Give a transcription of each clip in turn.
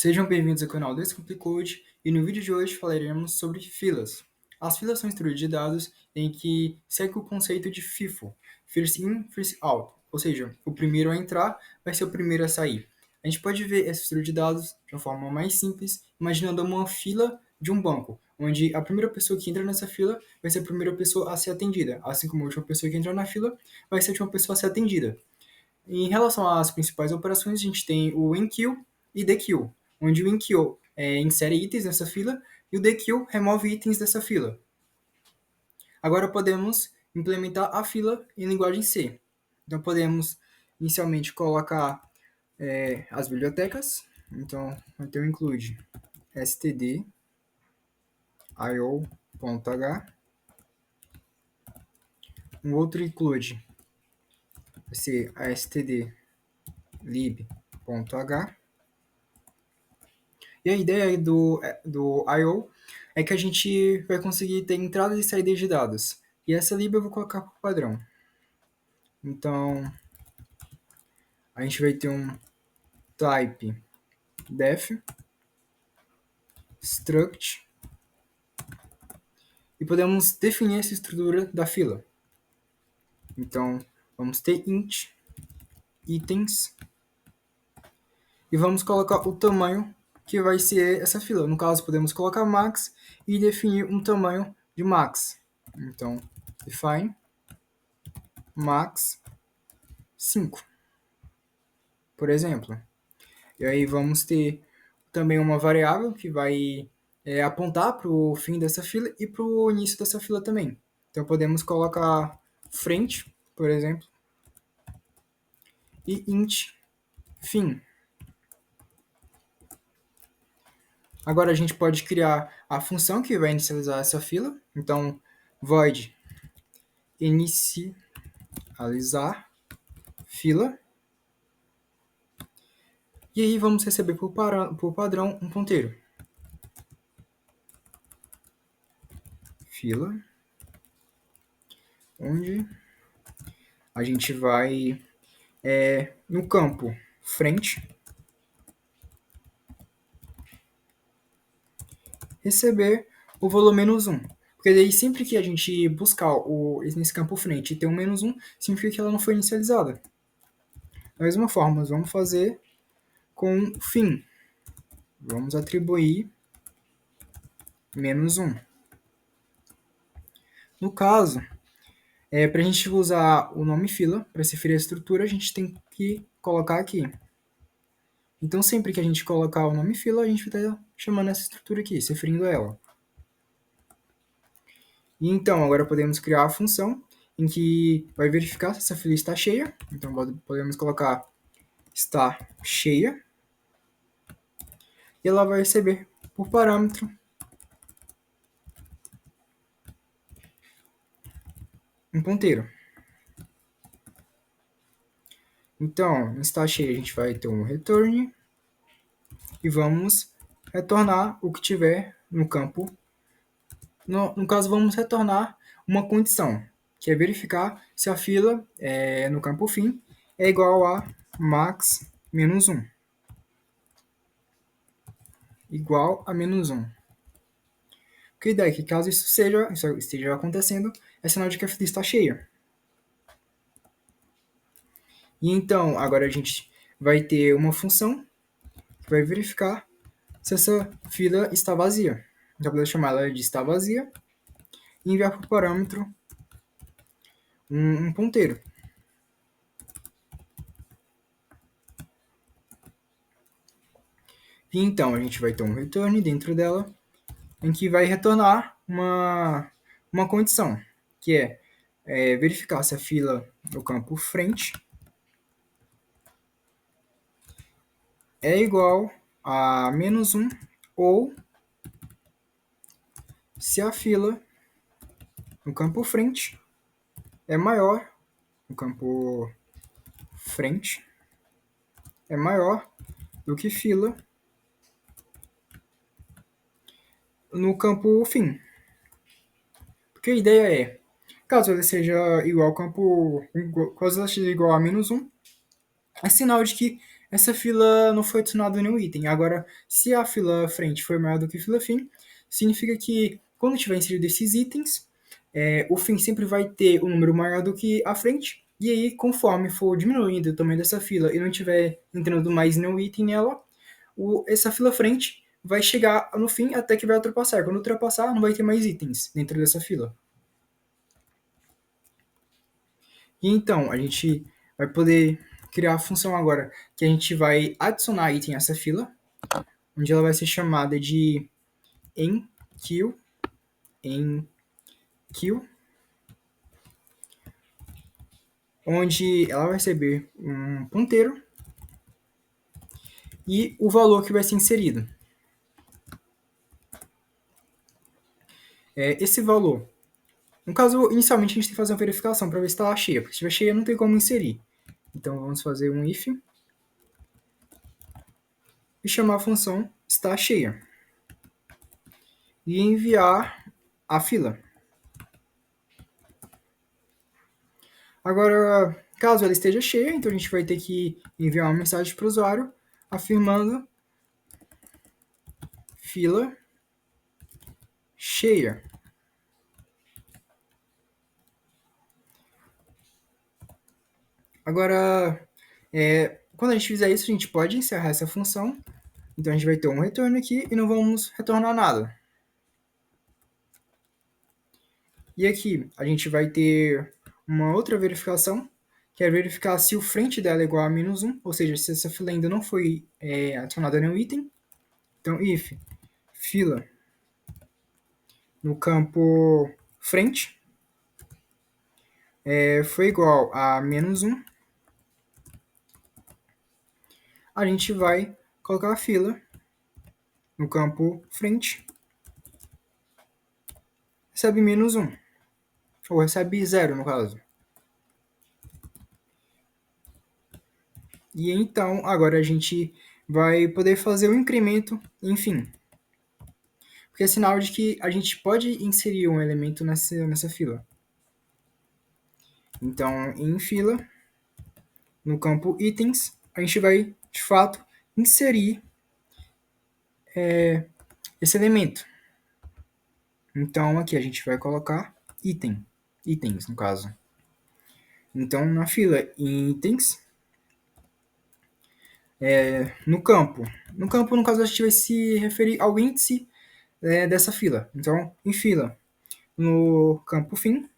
Sejam bem-vindos ao canal Descomplicode e no vídeo de hoje falaremos sobre filas. As filas são estruturas de dados em que segue o conceito de FIFO, First In, First Out, ou seja, o primeiro a entrar vai ser o primeiro a sair. A gente pode ver essa estrutura de dados de uma forma mais simples, imaginando uma fila de um banco, onde a primeira pessoa que entra nessa fila vai ser a primeira pessoa a ser atendida, assim como a última pessoa que entrar na fila vai ser a última pessoa a ser atendida. Em relação às principais operações, a gente tem o enqueue e dequeue, onde o enqueue insere itens nessa fila e o dequeue remove itens dessa fila. Agora podemos implementar a fila em linguagem C. Então podemos inicialmente colocar as bibliotecas. Então vai ter o include std io.h, um outro include vai ser a std lib.h. E a ideia do I/O é que a gente vai conseguir ter entradas e saídas de dados. E essa lib eu vou colocar por padrão. Então, a gente vai ter um type def struct e podemos definir essa estrutura da fila. Então, vamos ter int itens e vamos colocar o tamanho que vai ser essa fila. No caso, podemos colocar max e definir um tamanho de max. Então, define max 5, por exemplo. E aí vamos ter também uma variável que vai apontar para o fim dessa fila e para o início dessa fila também. Então podemos colocar frente, por exemplo, e int fim. Agora a gente pode criar a função que vai inicializar essa fila. Então, void inicializar fila. E aí vamos receber por padrão um ponteiro. Fila, onde a gente vai no campo frente receber o valor -1. Porque daí sempre que a gente buscar nesse campo frente e ter um -1, significa que ela não foi inicializada. Da mesma forma, nós vamos fazer com o fim. Vamos atribuir -1. No caso, para a gente usar o nome fila para se referir à estrutura, a gente tem que colocar aqui. Então, sempre que a gente colocar o nome fila, a gente vai estar chamando essa estrutura aqui, se referindo a ela. E então, agora podemos criar a função em que vai verificar se essa fila está cheia. Então, podemos colocar está cheia. E ela vai receber por parâmetro um ponteiro. Então, está cheia, a gente vai ter um return e vamos retornar o que tiver no campo. No caso, vamos retornar uma condição, que é verificar se a fila no campo fim é igual a max -1. Igual a -1. Porque a ideia é que caso isso esteja acontecendo, é sinal de que a fila está cheia. E então, agora a gente vai ter uma função que vai verificar se essa fila está vazia. Então, podemos chamar ela de está vazia e enviar para o parâmetro um ponteiro. E então, a gente vai ter um return dentro dela, em que vai retornar uma condição, que é verificar se a fila no campo frente é igual a -1 ou se a fila no campo frente é maior, no campo frente é maior do que fila no campo fim. Porque a ideia é, caso ele seja igual ao campo, caso ela seja igual a -1, é sinal de que essa fila não foi adicionado nenhum item. Agora, se a fila frente for maior do que a fila fim, significa que quando tiver inserido esses itens, o fim sempre vai ter um número maior do que a frente, e aí, conforme for diminuindo o tamanho dessa fila e não tiver entrando mais nenhum item nela, essa fila frente vai chegar no fim até que vai ultrapassar. Quando ultrapassar, não vai ter mais itens dentro dessa fila. E então, a gente vai poder criar a função agora que a gente vai adicionar item a essa fila, onde ela vai ser chamada de enqueue, enqueue, onde ela vai receber um ponteiro e o valor que vai ser inserido. Esse valor, no caso, inicialmente a gente tem que fazer uma verificação para ver se está cheia, porque se estiver cheia não tem como inserir. Então vamos fazer um if e chamar a função está cheia e enviar a fila. Agora, caso ela esteja cheia, então a gente vai ter que enviar uma mensagem para o usuário afirmando fila cheia. Agora, quando a gente fizer isso, a gente pode encerrar essa função. Então a gente vai ter um retorno aqui e não vamos retornar nada. E aqui a gente vai ter uma outra verificação, que é verificar se o frente dela é igual a -1, ou seja, se essa fila ainda não foi adicionada a nenhum item. Então, if fila no campo frente foi igual a -1, a gente vai colocar a fila no campo frente, recebe -1, ou recebe 0 no caso. E então, agora a gente vai poder fazer o incremento, enfim. Porque é sinal de que a gente pode inserir um elemento nessa fila. Então, em fila, no campo itens, a gente vai, de fato, inserir esse elemento. Então, aqui a gente vai colocar itens, no caso. Então, na fila itens, no campo, no caso, a gente vai se referir ao índice dessa fila. Então, em fila, no campo fim,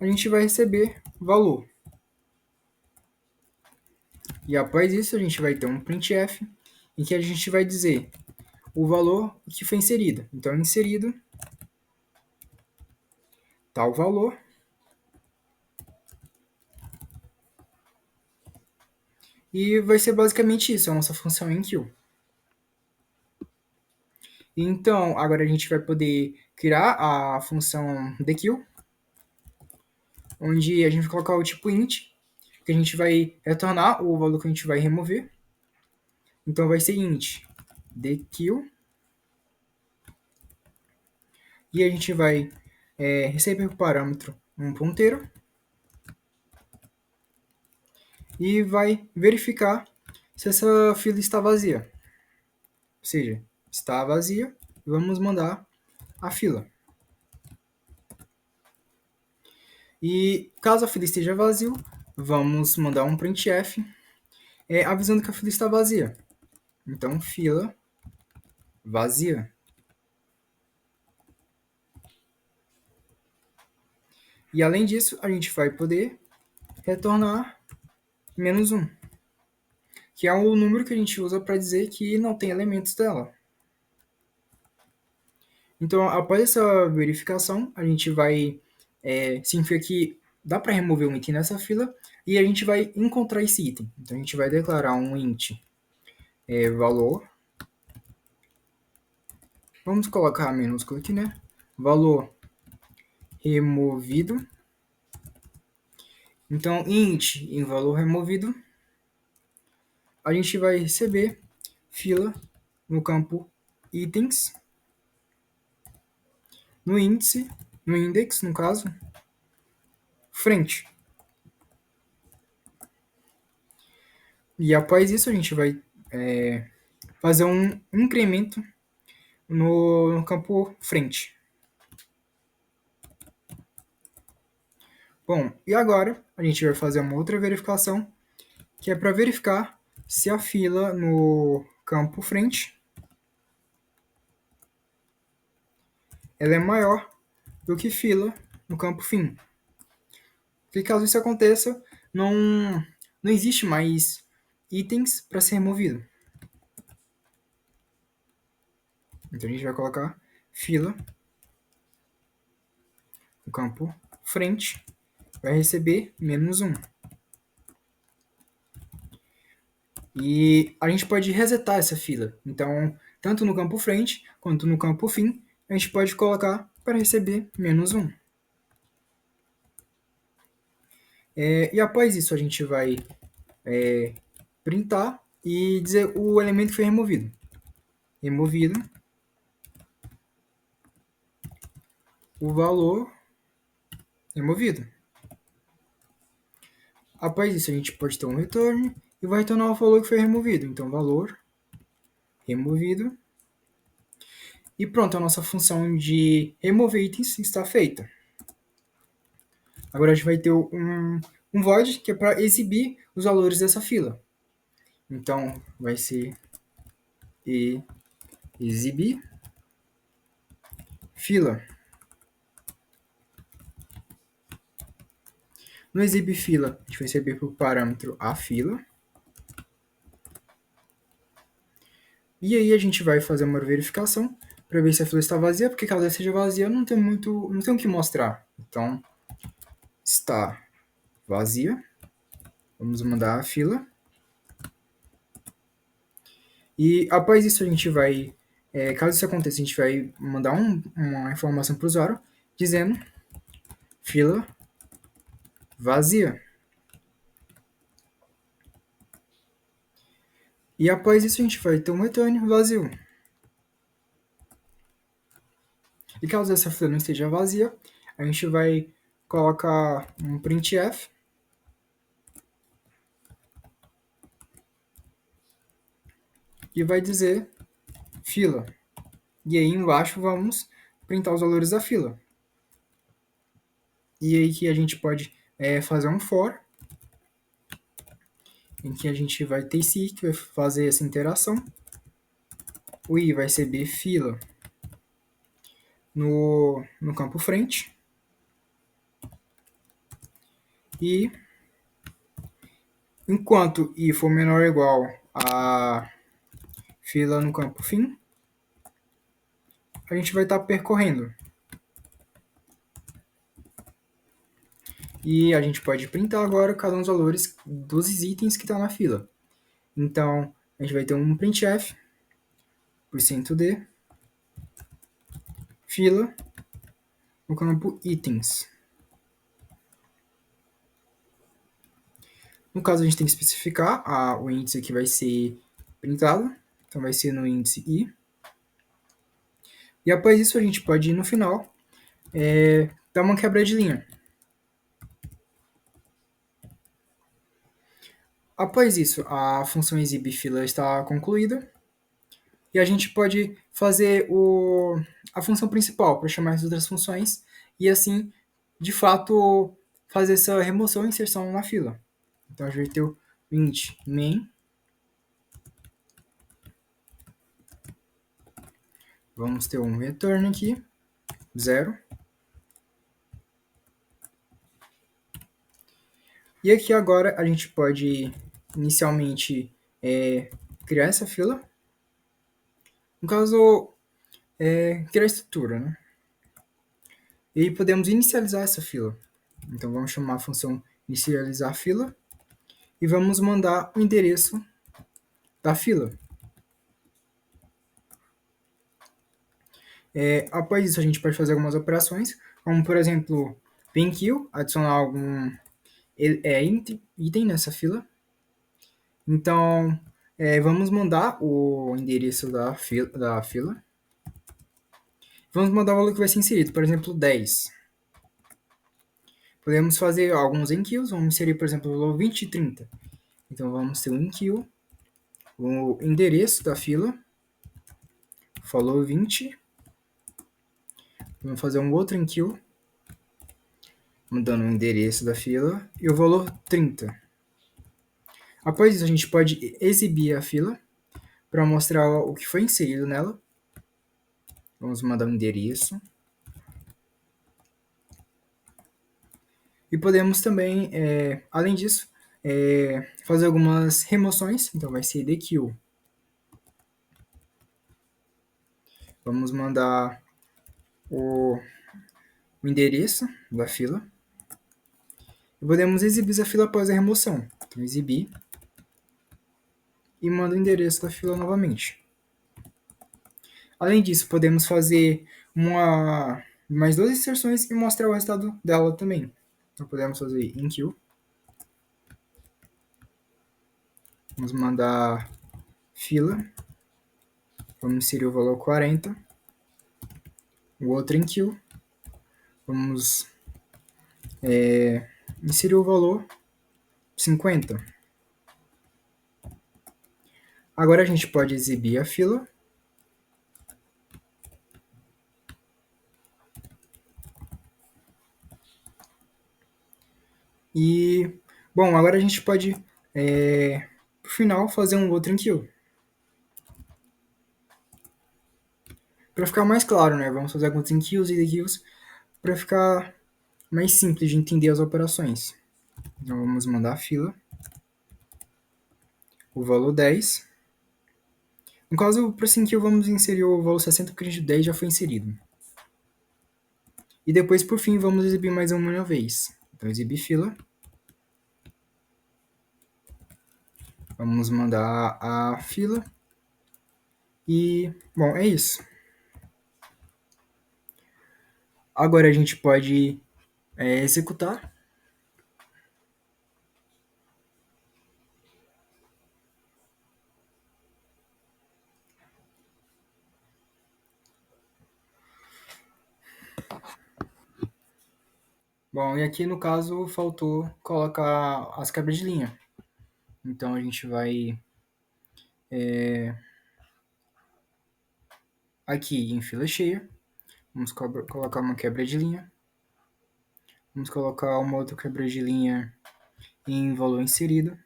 a gente vai receber valor. E após isso, a gente vai ter um printf, em que a gente vai dizer o valor que foi inserido. Então, inserido tal valor. E vai ser basicamente isso, a nossa função enqueue. Então, agora a gente vai poder criar a função dequeue, onde a gente vai colocar o tipo int, que a gente vai retornar o valor que a gente vai remover. Então, vai ser int dequeue. E a gente vai receber o parâmetro um ponteiro. E vai verificar se essa fila está vazia. Ou seja, está vazia, vamos mandar a fila. E caso a fila esteja vazia, vamos mandar um printf avisando que a fila está vazia. Então, fila vazia. E além disso, a gente vai poder retornar -1, que é o número que a gente usa para dizer que não tem elementos dela. Então, após essa verificação, a gente vai significa que dá para remover um item nessa fila e a gente vai encontrar esse item. Então, a gente vai declarar um int valor. Vamos colocar minúsculo aqui, né? Valor removido. Então, int em valor removido, a gente vai receber fila no campo itens, no índice, no index, no caso, frente. E após isso, a gente vai fazer um incremento no campo frente. Bom, e agora a gente vai fazer uma outra verificação, que é para verificar se a fila no campo frente ela é maior do que fila no campo fim. Porque caso isso aconteça, não existe mais itens para ser removido. Então a gente vai colocar fila no campo frente, vai receber menos 1. E a gente pode resetar essa fila. Então, tanto no campo frente quanto no campo fim, a gente pode colocar para receber menos 1. E após isso, a gente vai printar e dizer o elemento que foi removido. Removido o valor removido. Após isso, a gente pode ter um return e vai retornar o valor que foi removido. Então, valor removido. E pronto, a nossa função de remover itens está feita. Agora a gente vai ter um void que é para exibir os valores dessa fila. Então, vai ser exibir fila. No exibir fila, a gente vai receber por parâmetro a fila. E aí a gente vai fazer uma verificação para ver se a fila está vazia, porque caso ela esteja vazia, não tem o que mostrar. Então, está vazia. Vamos mandar a fila. E após isso a gente vai, caso isso aconteça, a gente vai mandar uma informação para o usuário dizendo fila vazia. E após isso a gente vai ter um return vazio. E caso essa fila não esteja vazia, a gente vai colocar um printf e vai dizer fila. E aí embaixo vamos printar os valores da fila. E aí que a gente pode fazer um for, em que a gente vai ter esse que vai fazer essa interação. O i vai receber fila no campo frente. E enquanto i for menor ou igual a fila no campo fim, a gente vai estar percorrendo. E a gente pode printar agora cada um dos valores dos itens que estão na fila. Então, a gente vai ter um printf, %d, fila, no campo itens. No caso, a gente tem que especificar o índice que vai ser printado. Então, vai ser no índice i. E após isso, a gente pode ir no final, dar uma quebra de linha. Após isso, a função exibir fila está concluída. E a gente pode fazer a função principal para chamar as outras funções e assim, de fato, fazer essa remoção e inserção na fila. Então a gente vai ter o int main. Vamos ter um return aqui, 0. E aqui agora a gente pode inicialmente criar essa fila. No caso, criar a estrutura, né? E aí podemos inicializar essa fila. Então vamos chamar a função inicializar fila e vamos mandar o endereço da fila. Após isso, a gente pode fazer algumas operações, como por exemplo, pinkill, adicionar algum item nessa fila. Então, vamos mandar o endereço da fila. Vamos mandar o valor que vai ser inserido, por exemplo, 10. Podemos fazer alguns enkills, vamos inserir, por exemplo, o valor 20 e 30. Então vamos ter um in-queue, o endereço da fila, follow 20. Vamos fazer um outro in-queue, mudando o endereço da fila e o valor 30. Após isso, a gente pode exibir a fila para mostrar o que foi inserido nela. Vamos mandar um endereço. E podemos também, além disso, fazer algumas remoções. Então vai ser dequeue. Vamos mandar o endereço da fila. E podemos exibir essa fila após a remoção. Então exibir e manda o endereço da fila novamente. Além disso, podemos fazer mais duas inserções e mostrar o resultado dela também. Então podemos fazer in queue. Vamos mandar fila. Vamos inserir o valor 40. O outro in queue. Vamos inserir o valor 50. Agora a gente pode exibir a fila. E, bom, agora a gente pode, por final, fazer um outro in queue. Para ficar mais claro, né? Vamos fazer alguns in queues e dequeues para ficar mais simples de entender as operações. Então vamos mandar a fila, o valor 10. No caso, para esse in queue, vamos inserir o valor 60 porque o 10 já foi inserido. E depois, por fim, vamos exibir mais uma vez. Então exibir fila. Vamos mandar a fila. E, bom, é isso. Agora a gente pode executar. Bom, e aqui no caso faltou colocar as quebras de linha. Então a gente vai aqui em fila cheia. Vamos colocar uma quebra de linha. Vamos colocar uma outra quebra de linha em valor inserido.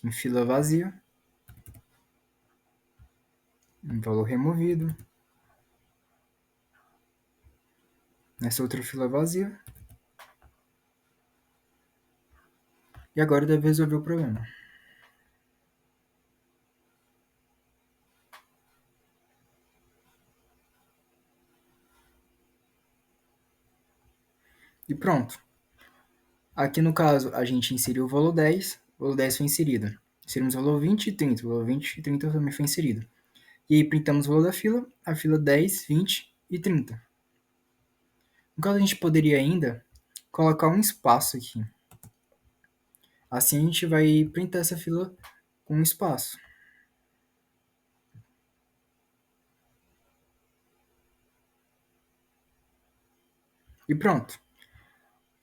Em fila vazia. Em valor removido. Nessa outra fila vazia. E agora deve resolver o problema. E pronto. Aqui no caso, a gente inseriu o valor 10. O valor 10 foi inserido. Inserimos o valor 20 e 30. O valor 20 e 30 também foi inserido. E aí printamos o valor da fila, a fila 10, 20 e 30. No caso, a gente poderia ainda colocar um espaço aqui. Assim a gente vai printar essa fila com um espaço. E pronto.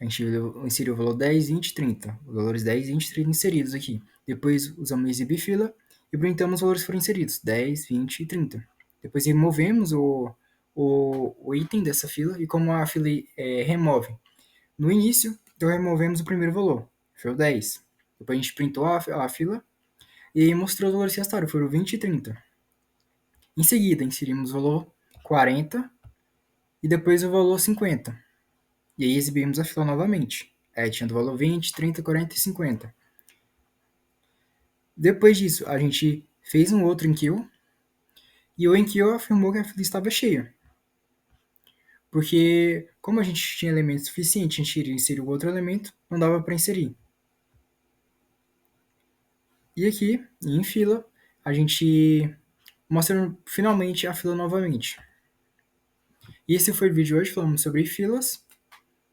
A gente inseriu o valor 10, 20, 30. Os valores 10, 20 e 30 inseridos aqui. Depois usamos exibir fila e printamos os valores que foram inseridos. 10, 20 e 30. Depois removemos o item dessa fila e como a fila remove no início, então removemos o primeiro valor, foi o 10. Depois a gente printou a fila e aí mostrou os valores que restaram, foram 20 e 30. Em seguida, inserimos o valor 40 e depois o valor 50. E aí exibimos a fila novamente. Aí tinha do valor 20, 30, 40 e 50. Depois disso, a gente fez um outro enqueue e o enqueue afirmou que a fila estava cheia. Porque, como a gente tinha elemento suficiente, a gente iria inserir o outro elemento, não dava para inserir. E aqui, em fila, a gente mostra finalmente a fila novamente. E esse foi o vídeo de hoje, falando sobre filas.